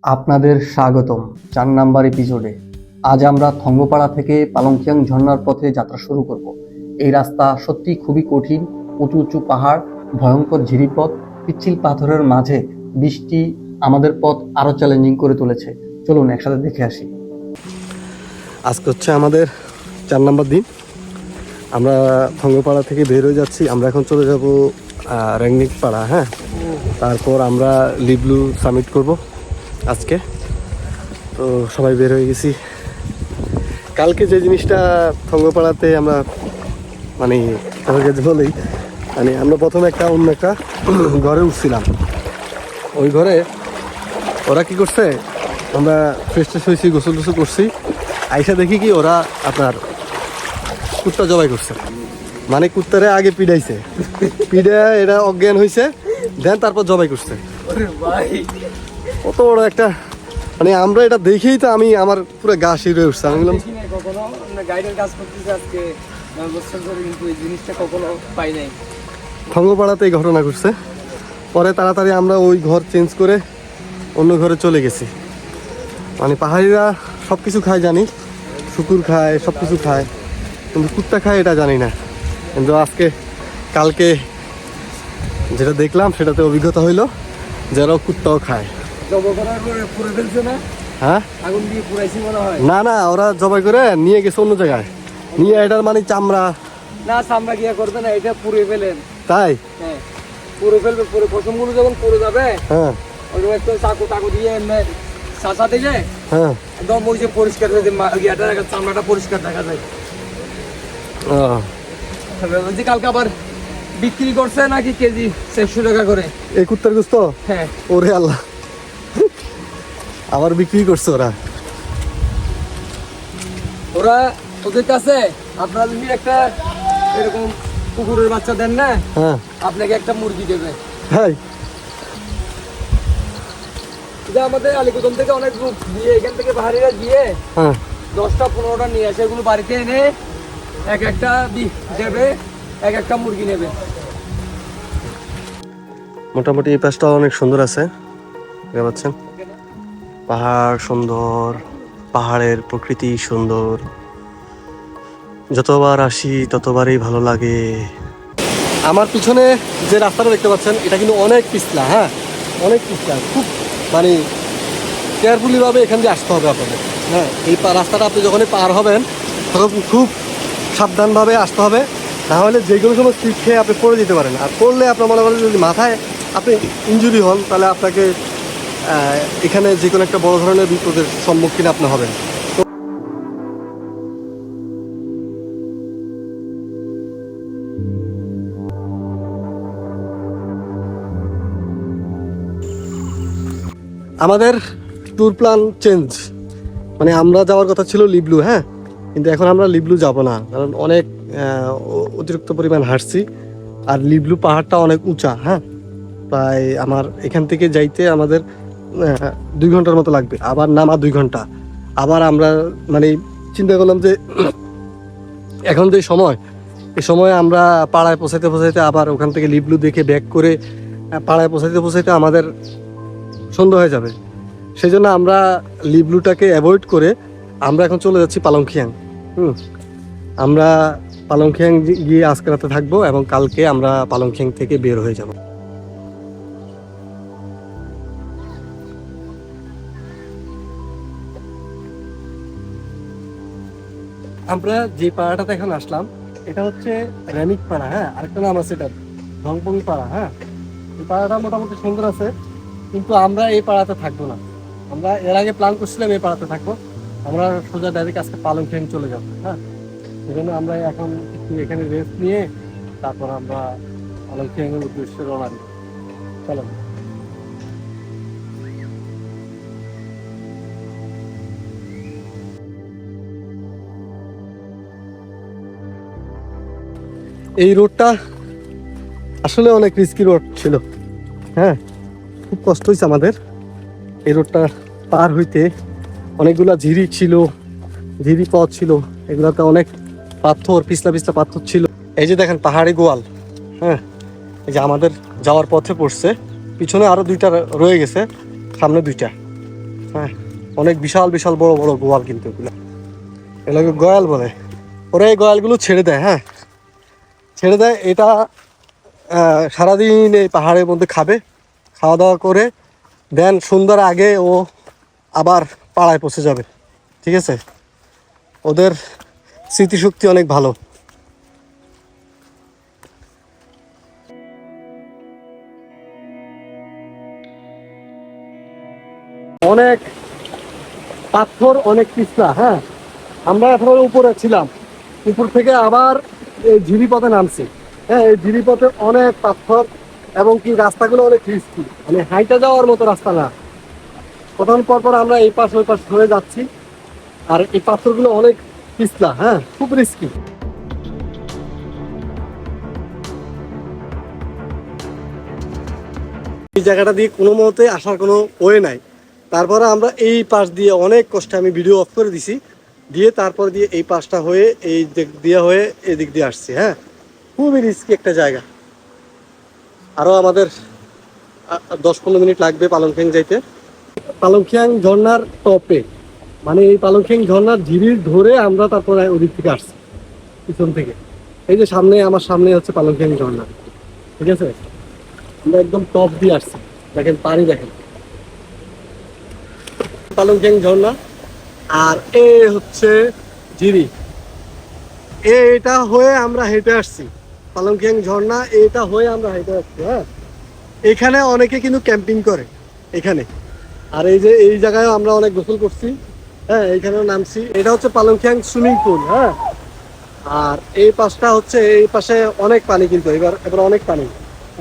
আপনাদের স্বাগতম 4 নাম্বার এপিসোডে। আজ আমরা থঙ্গপাড়া থেকে পালংখিয়াং ঝর্ণার পথে যাত্রা শুরু করব। এই রাস্তা সত্যি খুবই কঠিন, উঁচু উঁচু পাহাড়, ভয়ঙ্কর ঝিরিপথ, পিচ্ছিল পাথরের মাঝে বৃষ্টি আমাদের পথ আরো চ্যালেঞ্জিং করে তুলেছে। চলুন একসাথে দেখে আসি। আজকে হচ্ছে আমাদের 4 নম্বর দিন। আমরা থঙ্গপাড়া থেকে বের হয়ে যাচ্ছি। আমরা এখন চলে যাব রেংনিক পাড়া। হ্যাঁ, তারপর আমরা লিবলু সামিট করব আজকে। তো সবাই বের হয়ে গেছি। কালকে যে জিনিসটা থঙ্গপাড়াতে আমরা মানে তোমার কাছে বলেই আমরা প্রথমে অন্য একটা ঘরে উঠছিলাম। ওই ঘরে ওরা কি করছে, আমরা ফ্রেশ ট্রেশ হয়েছি, গোসল টোসল করছি, আইসা দেখি কি ওরা আপনার কুত্তা জবাই করছে। মানে কুত্তারে আগে পিডাইছে, এটা অজ্ঞান হয়েছে, দেন তারপর জবাই করছে। কত বড় একটা আমরা এটা দেখেই তো আমার পুরো গা শিরে উঠছে। আমি বললাম থঙ্গপাড়াতে এই ঘটনা ঘটছে। পরে তাড়াতাড়ি আমরা ওই ঘর চেঞ্জ করে অন্য ঘরে চলে গেছি। পাহাড়িরা সব কিছু খায় জানি, শুকুর খায়, সব কিছু খায়, কিন্তু কুত্তা খায় এটা জানি না। কিন্তু কালকে যেটা দেখলাম সেটাতে অভিজ্ঞতা হইলো যারা কুত্তাও খায়। হ্যাঁ, না ওরা জবাই করে নিয়ে গেছে অন্য জায়গায়, নিয়ে এটার চামড়া চামড়া গিয়া করবে না, এটা পুড়ে ফেলেন। তাই পুরো ফেলবে, পুরো পশমগুলো যখন পড়ে যাবে, হ্যাঁ, একটু চাকু দিয়ে চাষা দিলে হ্যাঁ, একদম ওই যে পরিষ্কার হয়ে যায়, চামড়াটা পরিষ্কার দেখা যায়। বলছি কালকে আবার বিক্রি করছে নাকি কেজি 600 টাকা করে এই কুত্তার গোস্ত? হ্যাঁ। ওরে আল্লাহ, আবার বিক্রি করছে ওরা ওদের কাছে আপনারা যদি একটা এরকম কুকুরের বাচ্চা দেন না, হ্যাঁ, আপনাকে একটা মুরগি দেবে। হ্যাঁ, আমাদের আলিকুদম থেকে অনেক গ্রুপ দিয়ে, এখান থেকে পাহাড়িরা দিয়ে হ্যাঁ, 10টা-15টা নিয়ে আসে, এগুলো বাড়িতে এনে এক একটা দেবে, এক একটা মুরগি নেবে। মোটামুটি এই পাশটা অনেক সুন্দর আছে, দেখতে পাচ্ছেন, পাহাড় সুন্দর, পাহাড়ের প্রকৃতি সুন্দর। যতবার আসি ততবারই ভালো লাগে। আমার পিছনে যে রাস্তাটা দেখতে পাচ্ছেন এটা কিন্তু অনেক পিছলা। হ্যাঁ, অনেক পিছলা, খুব কেয়ারফুলি ভাবে এখান দিয়ে আসতে হবে আপনাদের। হ্যাঁ, এই রাস্তাটা আপনি যখনই পার হবেন তখন খুব সাবধানভাবে আসতে হবে, না হলে যে কোনো সময় স্লিপ খেয়ে আপনি পড়ে যেতে পারেন। আর পড়লে আপনার মনে করেন যদি মাথায় আপনি ইনজুরি হন, তাহলে আপনাকে এখানে যে কোনো একটা বড় ধরনের বিপদের সম্মুখীন আপনি হবেন। আমাদের ট্যুর প্ল্যান চেঞ্জ, আমরা যাওয়ার কথা ছিল লিবলু। হ্যাঁ, কিন্তু এখন আমরা লিবলু যাব না, কারণ অনেক অতিরিক্ত পরিমাণ হাঁটছি, আর লিবলু পাহাড়টা অনেক উঁচা। হ্যাঁ, প্রায় আমার এখান থেকে যাইতে আমাদের 2 ঘন্টার মতো লাগবে, আবার নামা 2 ঘন্টা। আবার আমরা চিন্তা করলাম যে এখন যে সময়, এই সময় আমরা পাড়ায় পৌঁছাইতে আবার ওখান থেকে লিবলু দেখে ব্যাক করে পাড়ায় পৌঁছাইতে আমাদের সন্ধ্যা হয়ে যাবে। সেই জন্য আমরা লিবলুটাকে অ্যাভয়েড করে আমরা এখন চলে যাচ্ছি পালংখিয়াং। আমরা পালংখিয়াং গিয়ে আজকে রাতে থাকবো এবং কালকে আমরা পালংখিয়াং থেকে বের হয়ে যাব। আমরা যে পাড়াটাতে এখন আসলাম এটা হচ্ছে রেনিক পাড়া। হ্যাঁ, আরেকটা নাম আছে এটা ধংপং পাড়া। হ্যাঁ, এই পাড়াটা মোটামুটি সুন্দর আছে, কিন্তু আমরা এই পাড়াতে থাকবো না। আমরা এর আগে প্ল্যান করছিলাম এই পাড়াতে থাকবো, আমরা সোজা ডাইরেক্ট আজকে পালংখিয়াং চলে যাবো। হ্যাঁ, সেই জন্য আমরা এখন একটু এখানে রেস্ট নিয়ে তারপর আমরা পালংখিয়াং এর উদ্দেশ্যে রওনা দিই। চলো। এই রোডটা আসলে অনেক রিস্কি রোড ছিল। হ্যাঁ, খুব কষ্ট হয়েছে আমাদের এই রোডটা পার হইতে। অনেকগুলা ঝিরি ছিল, ঝিরি পথ ছিল, এগুলাতে অনেক পাথর, পিছলা পাথর ছিল। এই যে দেখেন পাহাড়ি গোয়াল। হ্যাঁ, এই যে আমাদের যাওয়ার পথে পড়ছে, পিছনে আরো 2টা রয়ে গেছে, সামনে 2টা। হ্যাঁ, অনেক বিশাল বিশাল বড় বড় গোয়াল, কিন্তু এগুলোকে গয়াল বলে। ওরা এই গয়ালগুলো ছেড়ে দেয়, হ্যাঁ ছেড়ে দেয়। এটা সারাদিন এই পাহাড়ের মধ্যে খাবে, খাওয়া দাওয়া করে দেন সন্ধ্যার আগে ও আবার পাড়ায় পৌঁছে যাবে। ঠিক আছে, ওদের স্মৃতিশক্তি অনেক ভালো। অনেক পাথর, অনেক পিছলা। হ্যাঁ, আমরা এখন উপরে ছিলাম, উপর থেকে আবার এই ঝিরিপথে নামছি। হ্যাঁ, এই ঝিরিপথে অনেক পাথর এবং কি রাস্তাগুলো অনেক রিস্কি, মানে হাইটা যাওয়ার মতো রাস্তা না। প্রথম পর আমরা এই পাশ ওই পাশ হয়ে যাচ্ছি, আর এই পাথরগুলো অনেক পিছলা। হ্যাঁ, খুব রিস্কি। এই জায়গাটা দিয়ে কোনো মতে আসার কোনো ওয়ে নাই। তারপরে আমরা এই পাশ দিয়ে অনেক কষ্টে, আমি ভিডিও অফ করে দিছি, দিয়ে তারপর দিয়ে এই পাশটা হয়ে এই দিক দিয়ে হয়ে এদিক দিয়ে আসছি। হ্যাঁ, খুবই রিস্কি একটা জায়গা। আরও আমাদের 10-15 মিনিট লাগবে পালংখ্যাং যাইতে। পালংখ্যাং ঝর্ণার টপে, মানে এই পালংখ্যাং ঝর্ণার ঝিরির ধরে আমরা তারপরে ওদিক থেকে আসছি পিছন থেকে। এই যে সামনে, আমার সামনে হচ্ছে পালংখ্যাং ঝর্ণা। ঠিক আছে, আমরা একদম টপ দিয়ে আসছি। দেখেন পানি, দেখেন পালংখ্যাং ঝর্ণা। আর এ হচ্ছে ঝিরি, এটা হয়ে আমরা হেঁটে আসছি। পালংখ্যাং ঝর্ণা এটা হয়ে আমরা হেঁটে আসছি। হ্যাঁ, এখানে অনেকে কিন্তু ক্যাম্পিং করে এখানে। আর এই যে এই জায়গায় আমরা অনেক গোসল করছি। হ্যাঁ, এইখানেও নামছি। এটা হচ্ছে পালংখ্যাং সুইমিং পুল। হ্যাঁ, আর এই পাশটা হচ্ছে, এই পাশে অনেক পানি, কিন্তু এবার অনেক পানি।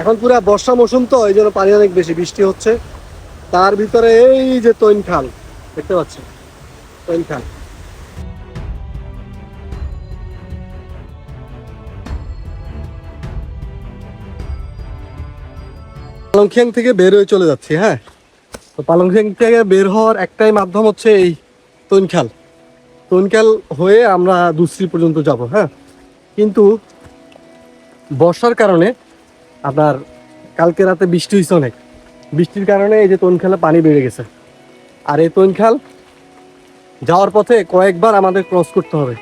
এখন পুরো বর্ষা মৌসুম, তো এই জন্য পানি অনেক বেশি, বৃষ্টি হচ্ছে। তার ভিতরে এই যে তৈন খাল দেখতে পাচ্ছেন, তৈন খাল। পালংখ্যাং থেকে বের হয়ে চলে যাচ্ছি। হ্যাঁ, তো পালংখ্যাং থেকে বের হওয়ার একটাই মাধ্যম হচ্ছে এই তৈনখাল। তৈনখাল হয়ে আমরা দুশ্রী পর্যন্ত যাব। হ্যাঁ, কিন্তু বর্ষার কারণে আপনার কালকে রাতে বৃষ্টি হয়েছে অনেক, বৃষ্টির কারণে এই যে তৈনখালে পানি বেড়ে গেছে। আর এই তৈনখাল যাওয়ার পথে কয়েকবার আমাদের ক্রস করতে হবে,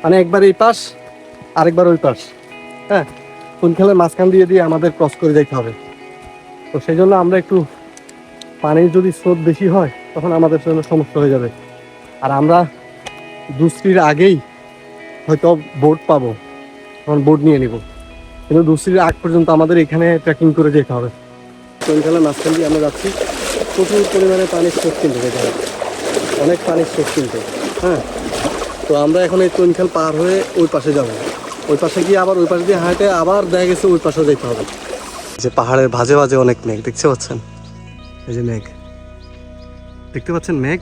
মানে একবার এই পাশ আরেকবার ওই পাশ। হ্যাঁ, তৈনখালের মাঝখান দিয়ে দিয়ে আমাদের ক্রস করে যেতে হবে। তো সেই জন্য আমরা একটু, পানির যদি স্রোত বেশি হয় তখন আমাদের জন্য সমস্যা হয়ে যাবে। আর আমরা দুশ্রীর আগেই হয়তো বোট পাবো, তখন বোট নিয়ে নিব। কিন্তু দুশ্রীর আগ পর্যন্ত আমাদের এখানে ট্রেকিং করে যেতে হবে। তৈনখালের মাঝখান দিয়ে আমরা যাচ্ছি, প্রচুর পরিমাণে পানির স্রোত কিন্তু যেতে হবে, অনেক পানির স্রোত কিন্তু। হ্যাঁ, তো আমরা এখন এই তৈনখাল পার হয়ে ওই পাশে যাব। ওই পাশে গিয়ে আবার ওই পাশে দিয়ে হাঁটে আবার দেখা গেছে ওই পাশে যেতে হবে। যে পাহাড়ের ভাজে ভাজে অনেক মেঘ দেখতে পাচ্ছেন, এই যে মেঘ দেখতে পাচ্ছেন, মেঘ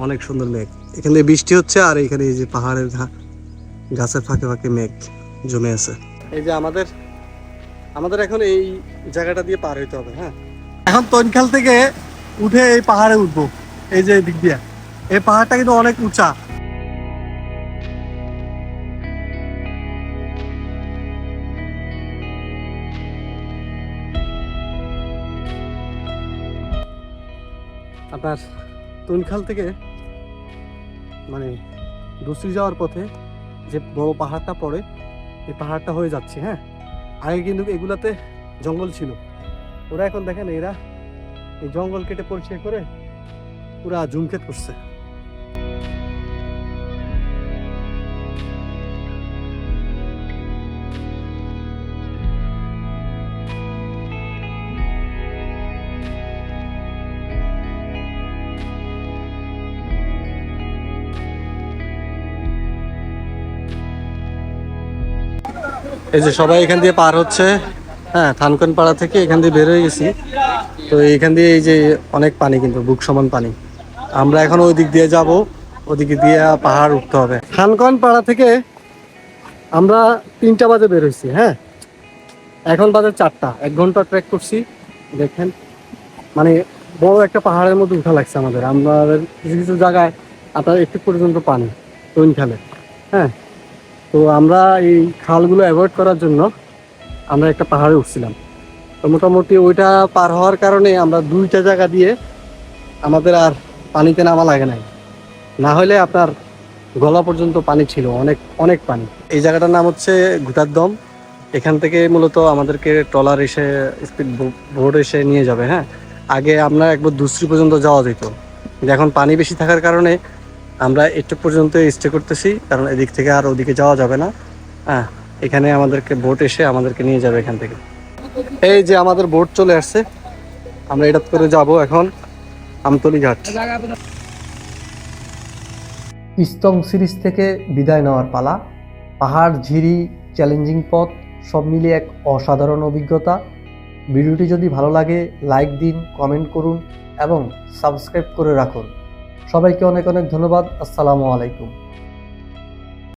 অনেক সুন্দর মেঘ। এখানে বৃষ্টি হচ্ছে, আর এখানে এই যে পাহাড়ের গাছের ফাঁকে ফাঁকে মেঘ জমে আছে। এই যে আমাদের এখন এই জায়গাটা দিয়ে পার হইতে হবে। হ্যাঁ, এখন তৈনখাল থেকে উঠে এই পাহাড়ে উঠবো। এই যে দিক দিয়ে, এই পাহাড়টা কিন্তু অনেক উঁচা। আপনার তৈনখাল থেকে মানে দুশ্রী যাওয়ার পথে যে বড় পাহাড়টা পড়ে, এই পাহাড়টা হয়ে যাচ্ছে। হ্যাঁ, আগে কিন্তু এগুলাতে জঙ্গল ছিল। ওরা এখন দেখেন, এরা এই জঙ্গল কেটে পরিষ্কার করে পুরা জুমক্ষেত করছে। এই যে সবাই এখান দিয়ে পার হচ্ছে। হ্যাঁ, থানকন পাড়া থেকে এখান দিয়ে বের হয়ে গেছি। তো এইখান দিয়ে এই যে অনেক পানি, কিন্তু বুক সমান পানি। আমরা এখন ওই দিক দিয়ে যাব, ওদিকে দিয়ে পাহাড় উঠতে হবে। থানকন পাড়া থেকে আমরা 3টা বাজে বের হয়েছি। হ্যাঁ, এখন বাজে 4টা, 1 ঘন্টা ট্রেক করছি। দেখেন, মানে বড় একটা পাহাড়ের মধ্যে উঠা লাগছে আমাদের। আমাদের কিছু কিছু জায়গায় আপনার একটু পর্যন্ত পানি তৈনখালে। হ্যাঁ, তো আমরা এই খালগুলো অ্যাভয়েড করার জন্য আমরা একটা পাহাড়ে উঠছিলাম। তো মোটামুটি ওইটা পার হওয়ার কারণে আমরা 2টা জায়গা দিয়ে আমাদের আর পানিতে নামা লাগে নাই, না হলে আপনার গলা পর্যন্ত পানি ছিল, অনেক অনেক পানি। এই জায়গাটার নাম হচ্ছে ঘুটারদম। এখান থেকে মূলত আমাদেরকে ট্রলার এসে, স্পিড বোট এসে নিয়ে যাবে। হ্যাঁ, আগে আমরা একবার দুসরি পর্যন্ত যাওয়া যেত, কিন্তু এখন পানি বেশি থাকার কারণে আমরা একটু পর্যন্ত স্টে করতেছি, কারণ এদিক থেকে আর ওদিকে যাওয়া যাবে না। হ্যাঁ, এখানে আমাদেরকে বোট এসে আমাদেরকে নিয়ে যাবে এখান থেকে। এই যে আমাদের বোট চলে আসছে, আমরা এটা করে যাব এখন আমতলী ঘাট। ইস্তং সিরিজ থেকে বিদায় নেওয়ার পালা। পাহাড়, ঝিরি, চ্যালেঞ্জিং পথ সব মিলিয়ে এক অসাধারণ অভিজ্ঞতা। ভিডিওটি যদি ভালো লাগে লাইক দিন, কমেন্ট করুন এবং সাবস্ক্রাইব করে রাখুন। সবাইকে অনেক অনেক ধন্যবাদ। আসসালামু আলাইকুম।